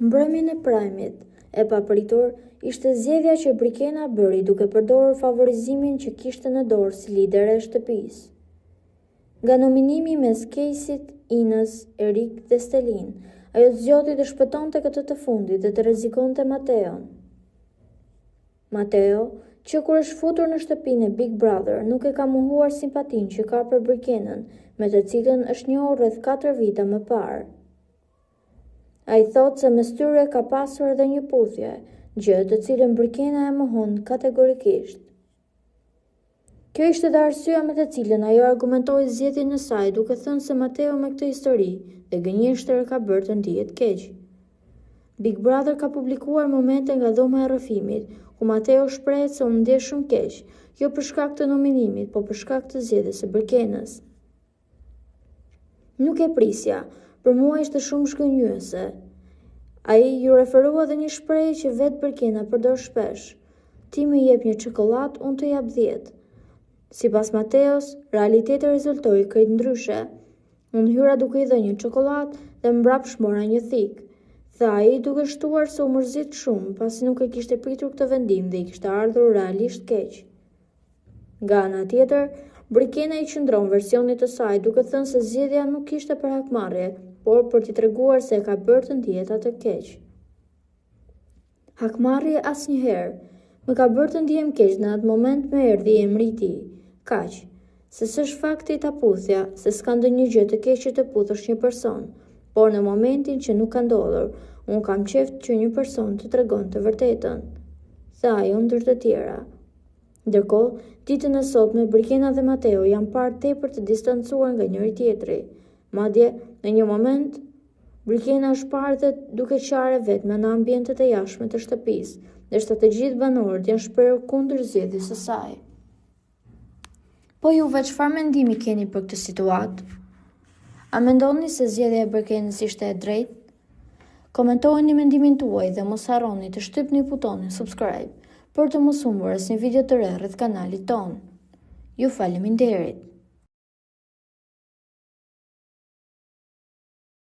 Mbrëmjen e Prime-it e papritur ishte zgjedhja që Brikena bëri duke përdorur favorizimin që kishte në dorë si lider e shtëpisë. Nga nominimi mes Caseyt, Inës, Erik dhe Stelin, ajo zgjodhi të shpëtonte këtë të fundit dhe të rrezikonte Mateon. Mateo, që kur është futur në shtëpinë e Big Brother, nuk e ka mohuar simpatinë që ka për Brikenën, me të cilën është njohur rreth 4 vite më parë. Ai thotë se mes tyre ka pasur edhe një puthje, gjë të cilën Brikena e mohon kategorikisht. Kjo ishte dhe arsyeja me të cilën ajo argumentoi zgjedhjen e saj, duke thënë se Mateo me këtë histori dhe gënjeshtër ka bërë të ndihet keq. Big Brother ka publikuar momente nga dhoma e rrëfimit, ku Mateo shprehet se u ndjeh shumë keq, jo për shkak të nominimit, po për shkak të zgjedhjes së Brikenës. Nuk e prisja, për mua ishte shumë shgënjyese. Ai ju referua dhe një shprehje që vetë Brikena përdor shpesh. Ti më jep një çokoladë, unë të jap 10. Sipas Mateos, realiteti rezultoi krejt ndryshe. Unë hyra duke i dhënë një çokoladë dhe mbrapsht mora një thik, tha ai duke shtuar se u mërzit shumë pasi nuk e kishte pritur këtë vendim dhe i kishte ardhur realisht keq. Nga ana tjetër, Brikena i qëndron versionit të saj duke thënë se zgjedhja nuk kishte për hakmarrje, por për t'i treguar se e ka bërë të ndihet atë keq. Hakmarrje asnjëherë. Më ka bërë të ndihem keq në atë moment me erdhi emri i tij. Kaq. Se s'është fakti ta puthja, se s'ka ndonjë gjë të keqe të puthësh një person, por në momentin që nuk ka ndodhur, unë kam qejf që një person të tregon të vërtetën, tha ajo ndër të tjera. Ndërkohë, ditën e sotme Brikena dhe Mateo janë parë tepër të distancuar nga njëri tjetri. Madje, në një moment, Brikena është parë dhe duke qarë vetme në ambientet e jashtme të shtëpisë, ndërsa të gjithë banorët janë shprehur kundër zgjedhjes së saj. Po juve çfarë mendimi keni për këtë situatë? A mendoni se zgjedhja e Brikenës ishte e drejtë? Komentojeni mendimin tuaj dhe mos harroni të shtypni butonin subscribe për të mos humbur asnjë video të re rreth kanalit ton. Ju faleminderit.